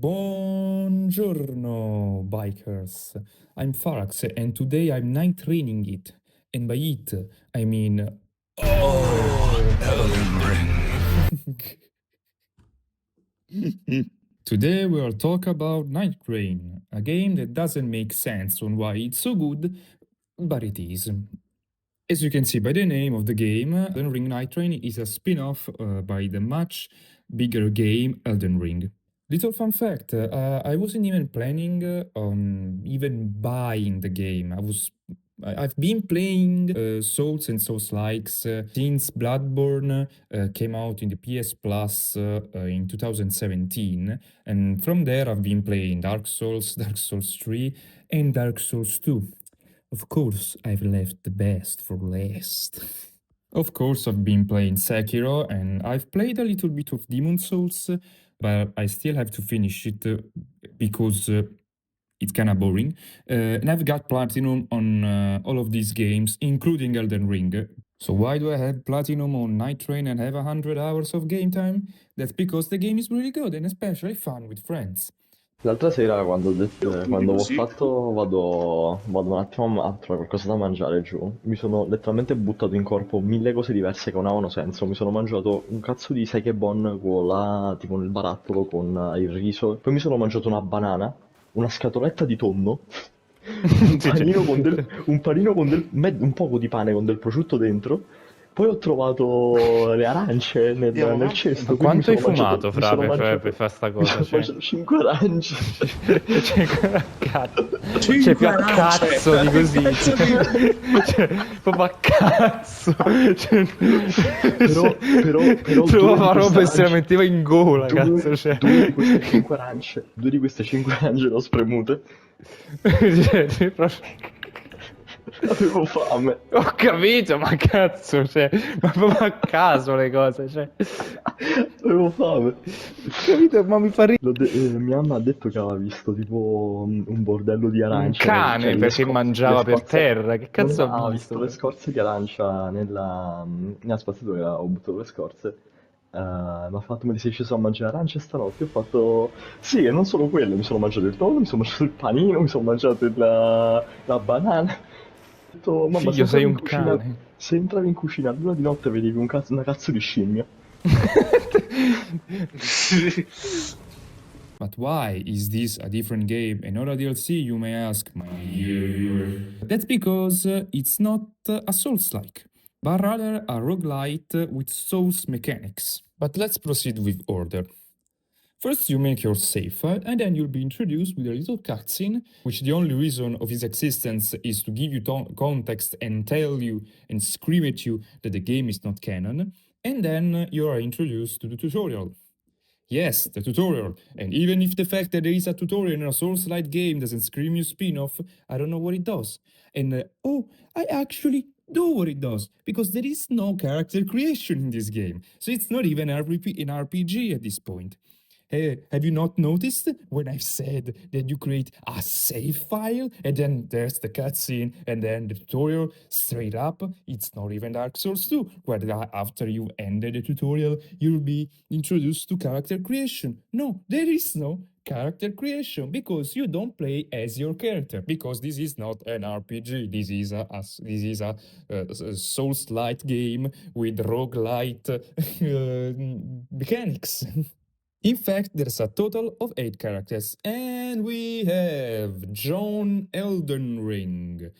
Buongiorno, bikers. I'm Farax, and today I'm night-training it. And by it, I mean... Elden Ring. Today we'll talk about Nightreign, a game that doesn't make sense on why it's so good, but it is. As you can see by the name of the game, Elden Ring Nightreign is a spin-off by the much bigger game Elden Ring. Little fun fact, I wasn't even planning on even buying the game. I've been playing Souls and Souls-likes since Bloodborne came out in the PS Plus in 2017, and from there I've been playing Dark Souls, Dark Souls 3, and Dark Souls 2. Of course, I've left the best for last. Of course, I've been playing Sekiro, and I've played a little bit of Demon Souls, but I still have to finish it because it's kinda boring. And I've got Platinum on all of these games, including Elden Ring. So why do I have Platinum on Nightreign and have 100 hours of game time? That's because the game is really good and especially fun with friends. L'altra sera quando ho fatto vado un attimo a trovare qualcosa da mangiare giù, mi sono letteralmente buttato in corpo 1000 cose diverse che non avevano senso. Mi sono mangiato un cazzo di Sekebon tipo nel barattolo con il riso, poi mi sono mangiato una banana, una scatoletta di tonno, un panino con un poco di pane con del prosciutto dentro. Poi ho trovato le arance nel cesto. Ma quanto hai fumato, Fra, per fare sta cosa? Mi sono mangiato 5 arance. Cioè, più a cazzo di così. Proprio a cazzo. Però trovava roba e se la metteva in gola, cazzo. Cioè. Due di queste 5 arance l'ho spremute. Avevo fame. Ho capito, ma cazzo, cioè, ma proprio a caso le cose, cioè. Avevo fame. Capito, ma mi fa ridere. Mia mamma ha detto che aveva visto tipo un bordello di arance. Un cane, cioè, perché mangiava per terra, che cazzo ha visto? Le scorze di arancia nella spazzatura, ho buttato le scorze. Mi ha fatto, mi sei sceso a mangiare arance stanotte? Ho fatto, sì, e non solo quello, mi sono mangiato il tonno, mi sono mangiato il panino, mi sono mangiato la banana. Mamma, figlio, sei un cane. Se entravi in cucina all'una di notte vedevi una cazzo di scimmia. But why is this a different game and not a DLC, you may ask, my dear? That's because it's not a Souls-like, but rather a roguelite with Souls mechanics. But let's proceed with order. First, you make your save file, and then you'll be introduced with a little cutscene, which the only reason of its existence is to give you context and tell you and scream at you that the game is not canon, and then you are introduced to the tutorial. Yes, the tutorial. And even if the fact that there is a tutorial in a Souls-like game doesn't scream you spin-off, I don't know what it does. And, I actually do what it does, because there is no character creation in this game. So it's not even an RPG at this point. Hey, have you not noticed when I said that you create a save file and then there's the cutscene and then the tutorial straight up? It's not even Dark Souls 2, where after you ended the tutorial, you'll be introduced to character creation. No, there is no character creation because you don't play as your character, because this is not an RPG. This is a Souls-like game with roguelite mechanics. In fact, there's a total of 8 characters, and we have John Elden Ring,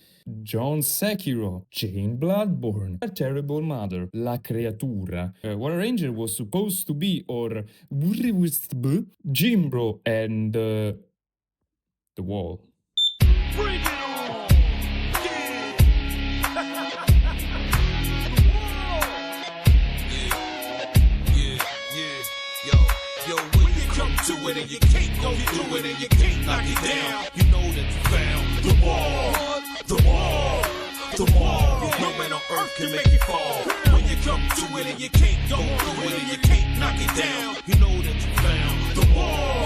John Sekiro, Jane Bloodborne, A Terrible Mother, La Creatura, what a Ranger was supposed to be, or Jimbro, and The Wall. Bring it on! Yo, when you come to it and you can't go through it and you can't knock it down, you know that you found the wall. No man on earth can make you fall. When you come to it and you can't go through it and you can't knock it down, you know that you found the wall.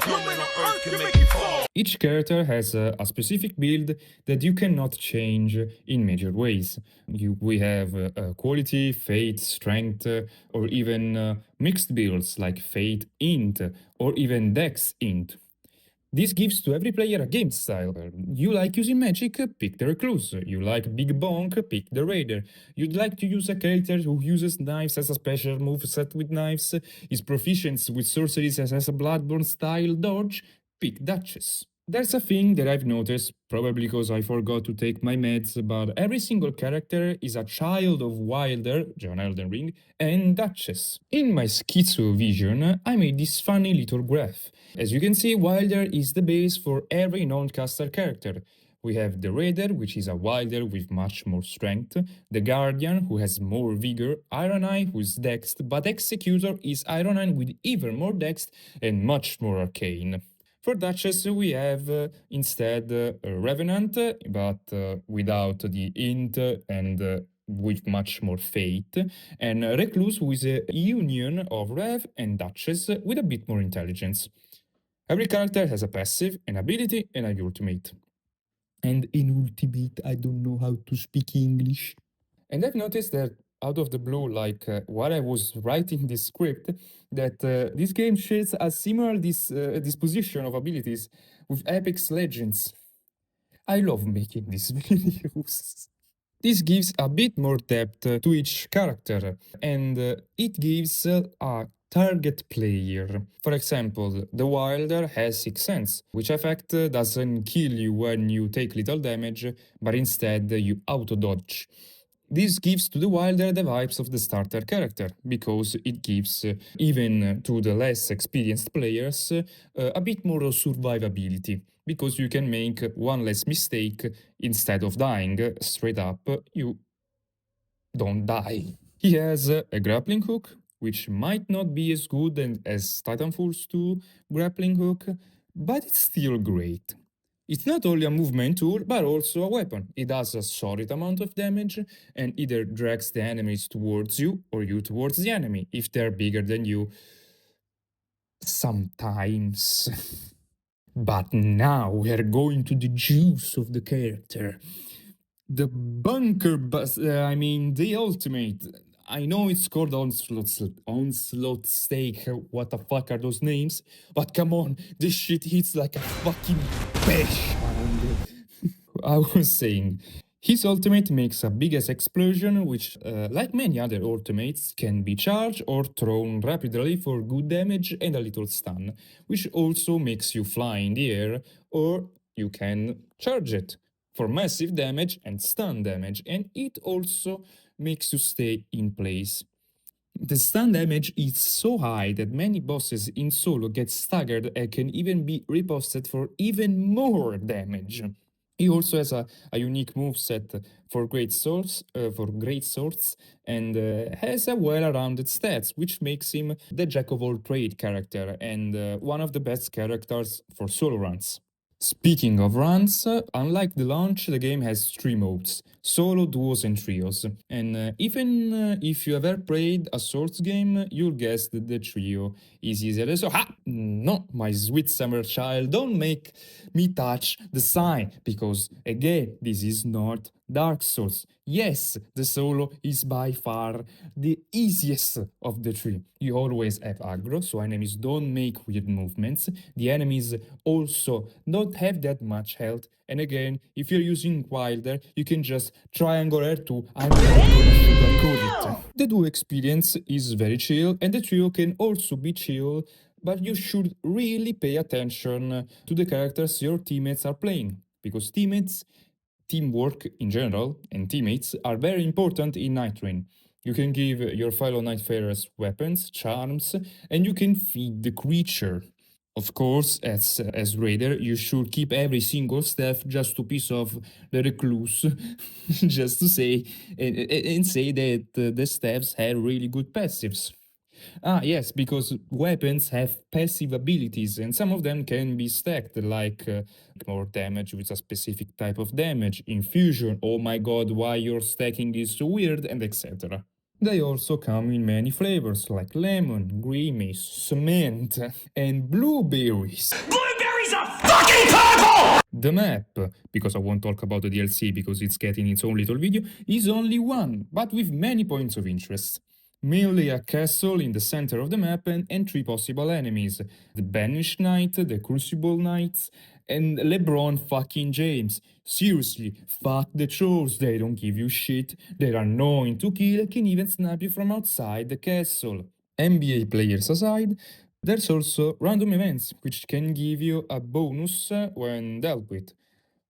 No man on earth can make you fall. Each character has a specific build that you cannot change in major ways. We have quality, fate, strength, or even mixed builds like fate int or even dex int. This gives to every player a game style. You like using magic, pick the recluse. You like big bonk, pick the raider. You'd like to use a character who uses knives as a special move set with knives, is proficient with sorceries as a bloodborne style dodge, pick Duchess. There's a thing that I've noticed, probably because I forgot to take my meds, but every single character is a child of Wilder, John Elden Ring, and Duchess. In my schizo vision, I made this funny little graph. As you can see, Wilder is the base for every non-caster character. We have the Raider, which is a Wilder with much more strength, the Guardian, who has more vigor, Iron Eye, who is dexed, but Executor is Iron Eye with even more dex and much more arcane. For Duchess, we have instead a Revenant, but without the int and with much more fate, and Recluse, who is a union of Rev and Duchess with a bit more intelligence. Every character has a passive, an ability, and an ultimate. And in ultimate, I don't know how to speak English. And I've noticed that out of the blue, like while I was writing this script, that this game shares a similar disposition of abilities with Apex Legends. I love making these videos. This gives a bit more depth to each character, and it gives a target player. For example, the Wilder has Sixth Sense, which effect doesn't kill you when you take little damage, but instead you auto-dodge. This gives to the Wilder the vibes of the starter character, because it gives, even to the less experienced players, a bit more survivability, because you can make one less mistake instead of dying straight up, you don't die. He has a grappling hook, which might not be as good as Titanfall's 2 grappling hook, but it's still great. It's not only a movement tool, but also a weapon. It does a solid amount of damage and either drags the enemies towards you or you towards the enemy if they're bigger than you. Sometimes. But now we are going to the juice of the character. The bunker bus, the ultimate. I know it's called onslaught stake. What the fuck are those names? But come on, this shit hits like a fucking bash. I was saying, his ultimate makes a big ass explosion, which, like many other ultimates, can be charged or thrown rapidly for good damage and a little stun, which also makes you fly in the air, or you can charge it for massive damage and stun damage, and it also makes you stay in place. The stun damage is so high that many bosses in solo get staggered and can even be reposted for even more damage. He also has a unique moveset for great swords, and has a well-rounded stats, which makes him the jack-of-all-trade character and one of the best characters for solo runs. Speaking of runs, unlike the launch, the game has 3 modes: solo, duos, and trios. And even if you ever played a Souls game, you'll guess that the trio is easier. So, no, my sweet summer child, don't make me touch the sign, because again, this is not Dark Souls. Yes, the solo is by far the easiest of the 3. You always have aggro, so enemies don't make weird movements. The enemies also don't have that much health. And again, if you're using Wilder, you can just triangle R2. I'm not gonna sugarcoat it. The duo experience is very chill, and the trio can also be chill, but you should really pay attention to the characters your teammates are playing, because teamwork in general, and teammates are very important in Nightreign. You can give your fellow Nightfarers weapons, charms, and you can feed the creature. Of course, as Raider, you should keep every single staff just to piss off the recluse, just to say, and say that the staffs have really good passives. Yes, because weapons have passive abilities, and some of them can be stacked, like more damage with a specific type of damage, infusion, oh my god, why your stacking is so weird, and etc. They also come in many flavors, like lemon, grimace, cement, and blueberries. Blueberry The map, because I won't talk about the DLC because it's getting its own little video, is only one, but with many points of interest. Mainly a castle in the center of the map and three possible enemies. The Banished Knight, the Crucible Knights, and LeBron fucking James. Seriously, fuck the trolls, they don't give you shit, they're annoying to kill, can even snap you from outside the castle. NBA players aside, there's also random events, which can give you a bonus when dealt with.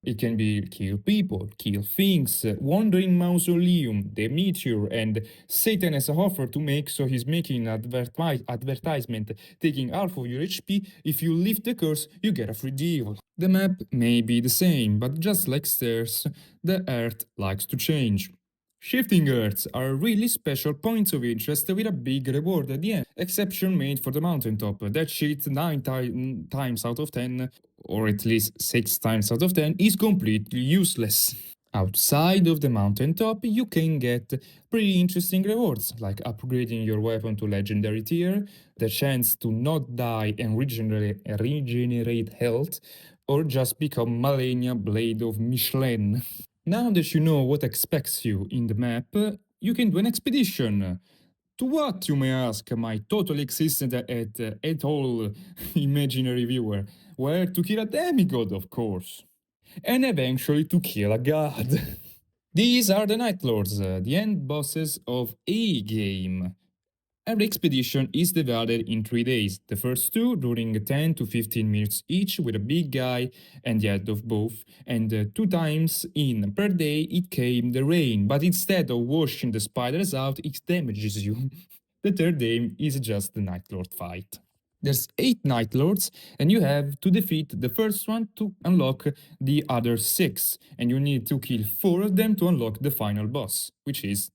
It can be kill people, kill things, wandering mausoleum, the meteor, and Satan has a offer to make, so he's making an advertisement taking half of your HP. If you lift the curse, you get a free deal. The map may be the same, but just like stairs, the earth likes to change. Shifting Earths are really special points of interest with a big reward at the end. Exception made for the mountaintop. That shit 9 times out of 10, or at least 6 times out of 10, is completely useless. Outside of the mountaintop, you can get pretty interesting rewards, like upgrading your weapon to legendary tier, the chance to not die and regenerate health, or just become Malenia Blade of Michelin. Now that you know what expects you in the map, you can do an expedition. To what, you may ask, my totally existent at all imaginary viewer? Where to kill a demigod, of course. And eventually to kill a god. These are the Night Lords, the end bosses of a game. Every expedition is divided in 3 days. The first two during 10 to 15 minutes each with a big guy and the head of both, and 2 times in per day it came the rain, but instead of washing the spiders out, it damages you. The third day is just the Night Lord fight. There's 8 Night Lords, and you have to defeat the first one to unlock the other 6, and you need to kill 4 of them to unlock the final boss, which is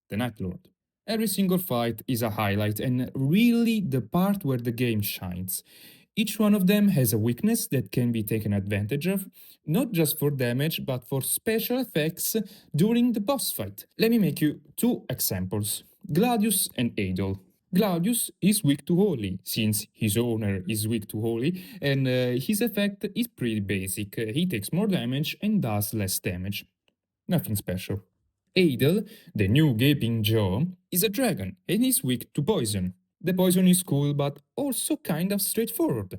the Night Lord. Every single fight is a highlight and really the part where the game shines. Each one of them has a weakness that can be taken advantage of, not just for damage but for special effects during the boss fight. Let me make you 2 examples, Gladius and Adol. Gladius is weak to Holy, since his owner is weak to Holy, and his effect is pretty basic. He takes more damage and does less damage. Nothing special. Adel, the new gaping jaw, is a dragon and is weak to poison. The poison is cool but also kind of straightforward.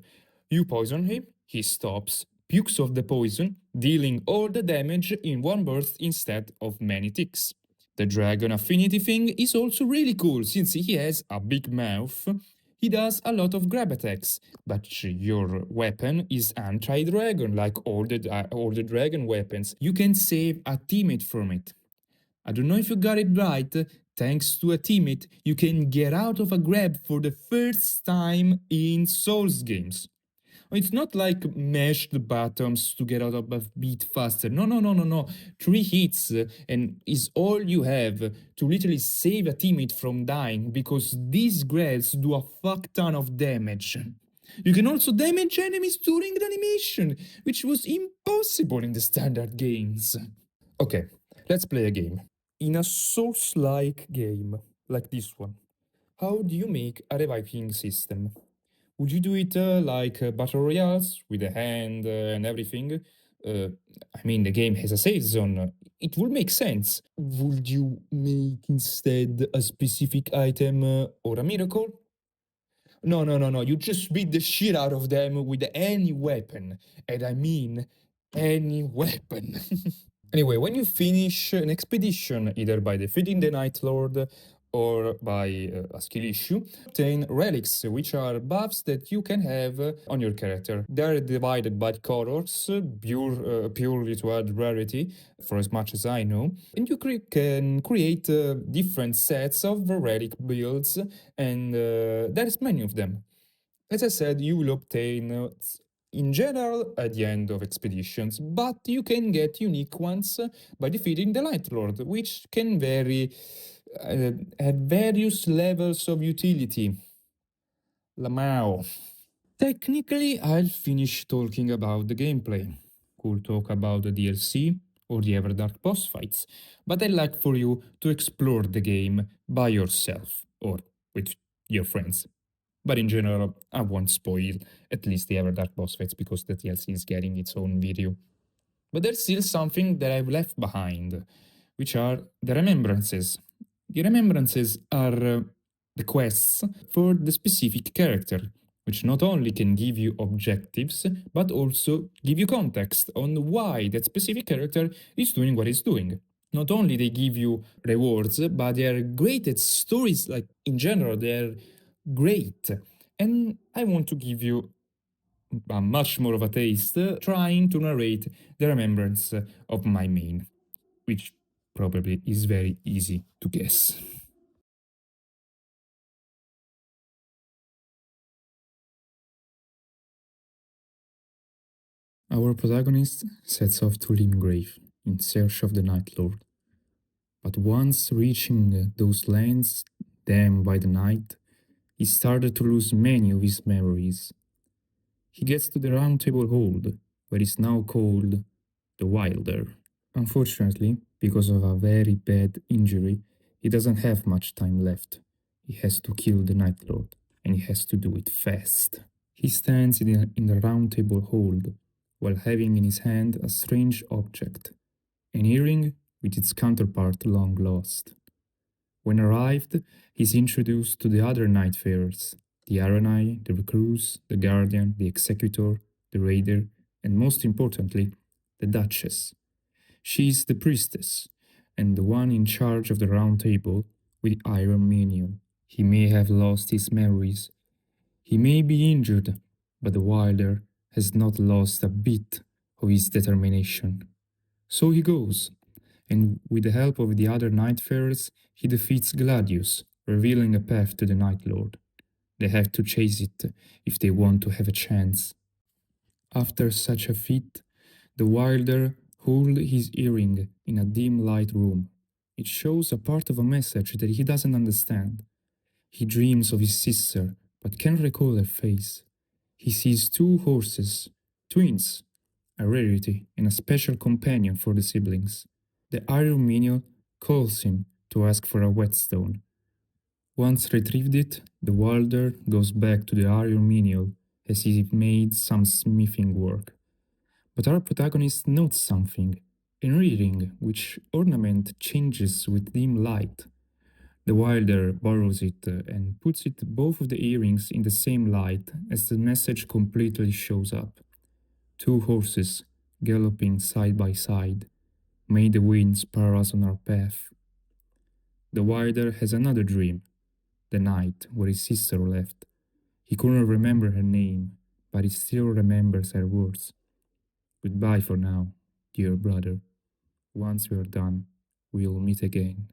You poison him, he stops, pukes off the poison, dealing all the damage in one burst instead of many ticks. The dragon affinity thing is also really cool since he has a big mouth. He does a lot of grab attacks, but your weapon is anti-dragon like all the dragon weapons. You can save a teammate from it. I don't know if you got it right, thanks to a teammate, you can get out of a grab for the first time in Souls games. It's not like mash the buttons to get out of a beat faster. No. 3 hits and is all you have to literally save a teammate from dying because these grabs do a fuck ton of damage. You can also damage enemies during the animation, which was impossible in the standard games. Okay, let's play a game. In a Souls-like game, like this one, how do you make a reviving system? Would you do it like Battle Royales, with a hand and everything? I mean, the game has a save zone. It would make sense. Would you make instead a specific item or a miracle? No. You just beat the shit out of them with any weapon. And I mean, any weapon. Anyway, when you finish an expedition, either by defeating the Night Lord or by a skill issue, obtain relics, which are buffs that you can have on your character. They are divided by colors, purely to add rarity, for as much as I know. And you can create different sets of relic builds, and there's many of them. As I said, you will obtain in general at the end of expeditions, but you can get unique ones by defeating the Light Lord, which can have various levels of utility. Lamau. Technically, I'll finish talking about the gameplay. Could talk about the DLC or the Everdark boss fights, but I'd like for you to explore the game by yourself or with your friends. But in general, I won't spoil at least the Everdark boss fights because the DLC is getting its own video. But there's still something that I've left behind, which are the remembrances. The remembrances are the quests for the specific character, which not only can give you objectives, but also give you context on why that specific character is doing what it's doing. Not only they give you rewards, but they are great at stories, like in general, they're great. And I want to give you much more of a taste, trying to narrate the remembrance of my main, which probably is very easy to guess. Our protagonist sets off to Limgrave in search of the Night Lord. But once reaching those lands, damned by the night, he started to lose many of his memories. He gets to the Round Table Hold, where it's now called the Wilder. Unfortunately, because of a very bad injury, he doesn't have much time left. He has to kill the Night Lord, and he has to do it fast. He stands in the Round Table Hold, while having in his hand a strange object, an earring with its counterpart long lost. When arrived, he's introduced to the other Nightfarers, the Aranai, the Recluse, the Guardian, the Executor, the Raider, and most importantly, the Duchess. She is the priestess, and the one in charge of the Round Table with the Iron Menial. He may have lost his memories, he may be injured, but the Wilder has not lost a bit of his determination. So he goes, and with the help of the other Nightfarers, he defeats Gladius, revealing a path to the Night Lord. They have to chase it if they want to have a chance. After such a feat, the Wilder holds his earring in a dim light room. It shows a part of a message that he doesn't understand. He dreams of his sister, but can't recall her face. He sees two horses, twins, a rarity and a special companion for the siblings. The Iron Menial calls him to ask for a whetstone. Once retrieved it, the Wilder goes back to the Iron Menial as he made some smithing work. But our protagonist notes something, an earring which ornament changes with dim light. The Wilder borrows it and puts it both of the earrings in the same light as the message completely shows up. Two horses, galloping side by side, may the wind spare us on our path. The Wilder has another dream, the night where his sister left. He couldn't remember her name, but he still remembers her words. Goodbye for now, dear brother. Once we're done, we'll meet again.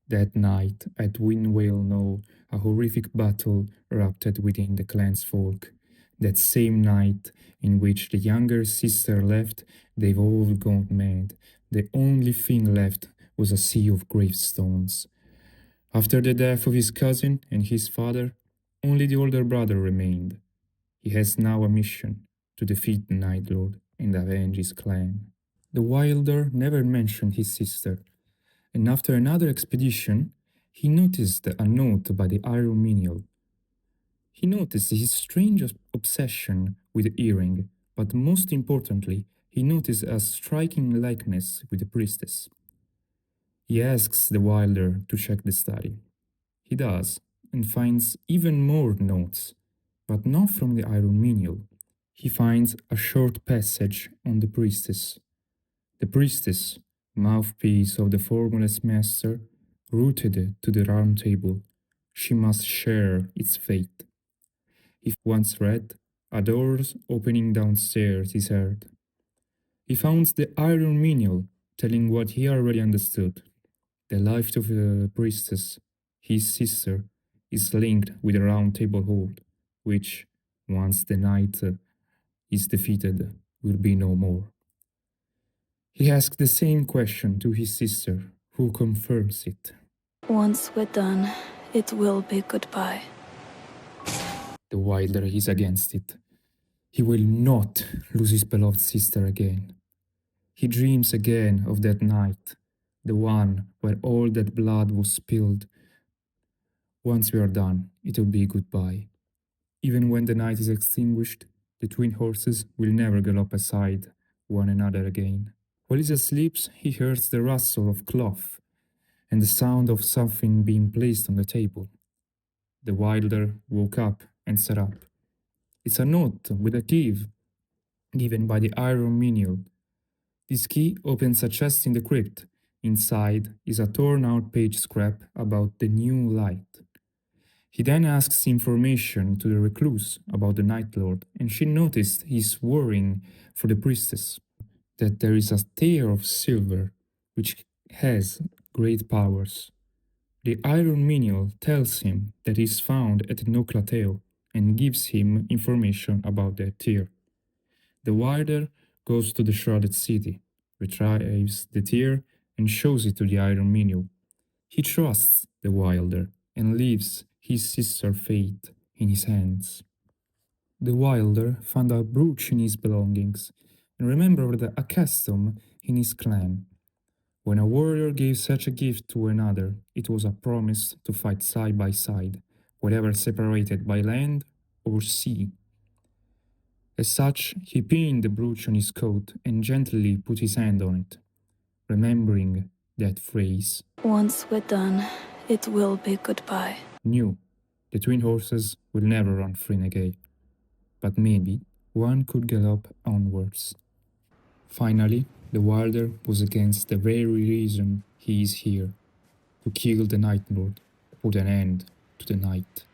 That night, at Windwale Knoll, a horrific battle erupted within the clan's folk. That same night in which the younger sister left, they've all gone mad. The only thing left was a sea of gravestones. After the death of his cousin and his father, only the older brother remained. He has now a mission to defeat the Night Lord and avenge his clan. The Wilder never mentioned his sister, and after another expedition, he noticed a note by the Iron Menial. He noticed his strange obsession with the earring, but most importantly, he noticed a striking likeness with the priestess. He asks the Wilder to check the study. He does, and finds even more notes, but not from the Iron Menial. He finds a short passage on the priestess. The priestess, mouthpiece of the formless master, rooted to the round table, she must share its fate. If once read, a door opening downstairs is heard. He founds the Iron Menial, telling what he already understood. The life of the priestess, his sister, is linked with the Round Table Hold, which, once the night is defeated, will be no more. He asks the same question to his sister, who confirms it. Once we're done, it will be goodbye. The Wilder is against it. He will not lose his beloved sister again. He dreams again of that night, the one where all that blood was spilled. Once we are done, it will be goodbye. Even when the night is extinguished, the twin horses will never gallop beside one another again. While he sleeps, he hears the rustle of cloth and the sound of something being placed on the table. The wilder woke up and sat up. It's a note with a key given by the iron menial. This key opens a chest in the crypt. Inside is a torn out page scrap about the new light. He then asks information to the recluse about the Night Lord, and she noticed he's worrying for the priestess, that there is a tear of silver which has great powers. The Iron Menial tells him that he is found at Noclateo and gives him information about that tear. The Wilder goes to the shrouded city, retrieves the tear, and shows it to the Iron Menial. He trusts the Wilder and leaves his sister's fate in his hands. The Wilder found a brooch in his belongings and remembered a custom in his clan. When a warrior gave such a gift to another, it was a promise to fight side by side, whether separated by land or sea. As such, he pinned the brooch on his coat and gently put his hand on it, remembering that phrase. Once we're done, it will be goodbye. Knew the twin horses will never run free again, but maybe one could gallop onwards. Finally, the Wilder was against the very reason he is here, to kill the Night Lord, put an end to the night.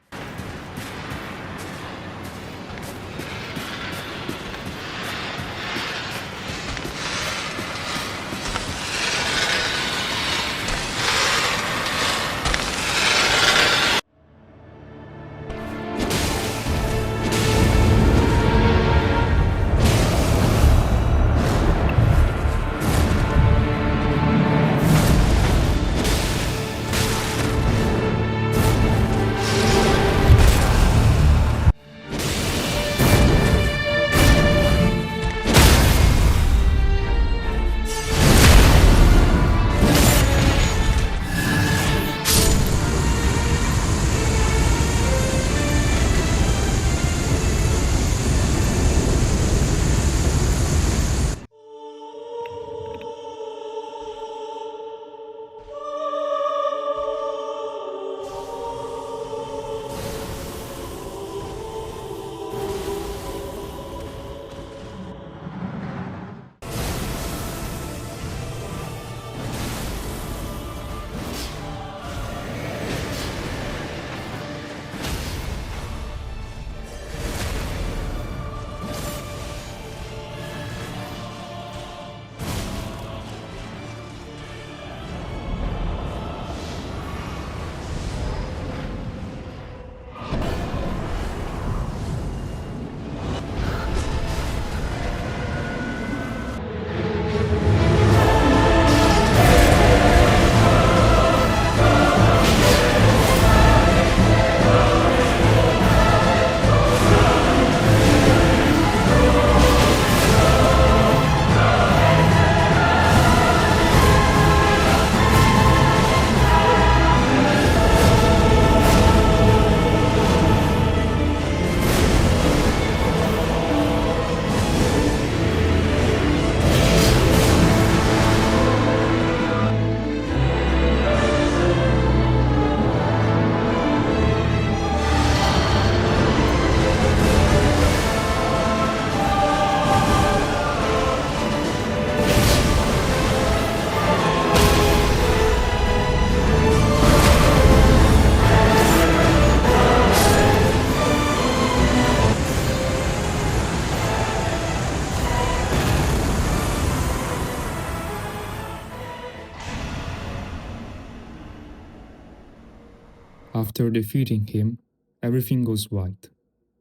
After defeating him, everything goes white.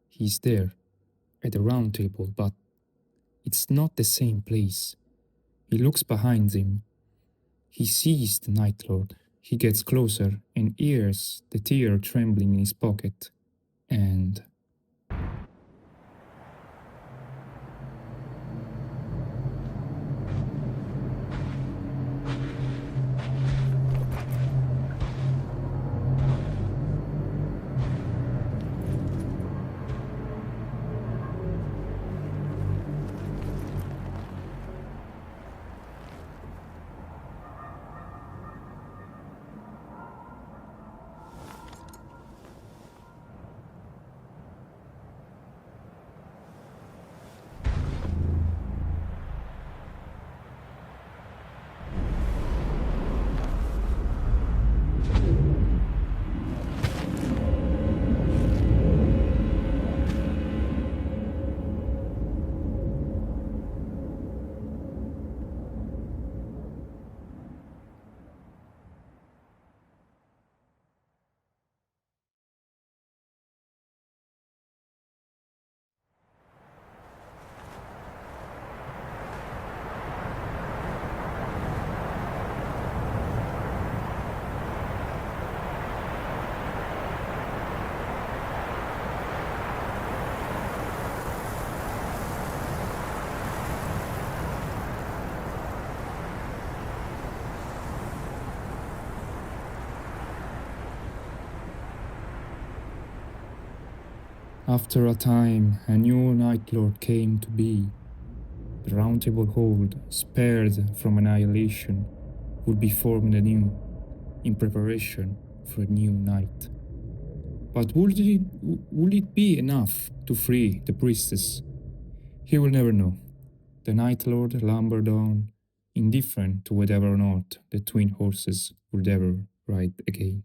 He's there, at the round table, but it's not the same place. He looks behind him. He sees the Night Lord. He gets closer and hears the tear trembling in his pocket. And After a time, a new Night Lord came to be. The Round Table Hold, spared from annihilation, would be formed anew, in preparation for a new night. But would it be enough to free the priestess? He will never know. The Night Lord lumbered on, indifferent to whether or not the twin horses would ever ride again.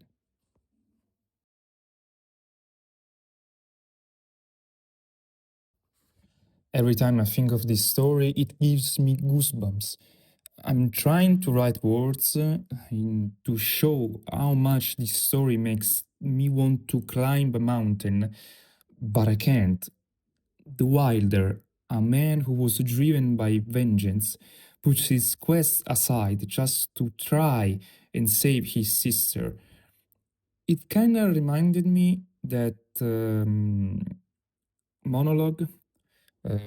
Every time I think of this story, it gives me goosebumps. I'm trying to write words to show how much this story makes me want to climb a mountain, but I can't. The Wilder, a man who was driven by vengeance, puts his quest aside just to try and save his sister. It kind of reminded me that monologue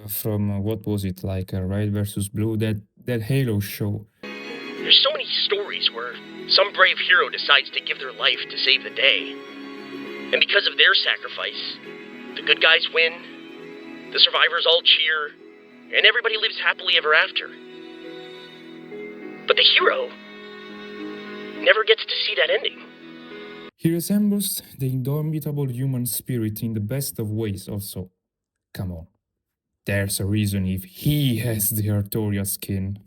from what was it, like Red versus Blue, that Halo show. There's so many stories where some brave hero decides to give their life to save the day. And because of their sacrifice, the good guys win, the survivors all cheer, and everybody lives happily ever after. But the hero never gets to see that ending. He resembles the indomitable human spirit in the best of ways also. Come on. There's a reason if he has the Artoria skin.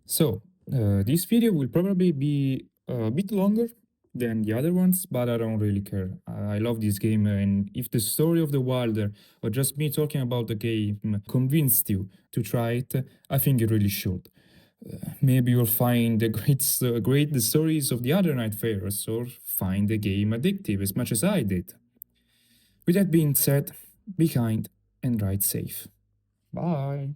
So, this video will probably be a bit longer than the other ones, but I don't really care. I love this game, and if the story of the Wilder or just me talking about the game convinced you to try it, I think you really should. Maybe you'll find the great the stories of the other Night Fairers, or find the game addictive as much as I did. With that being said, be kind and ride safe. Bye.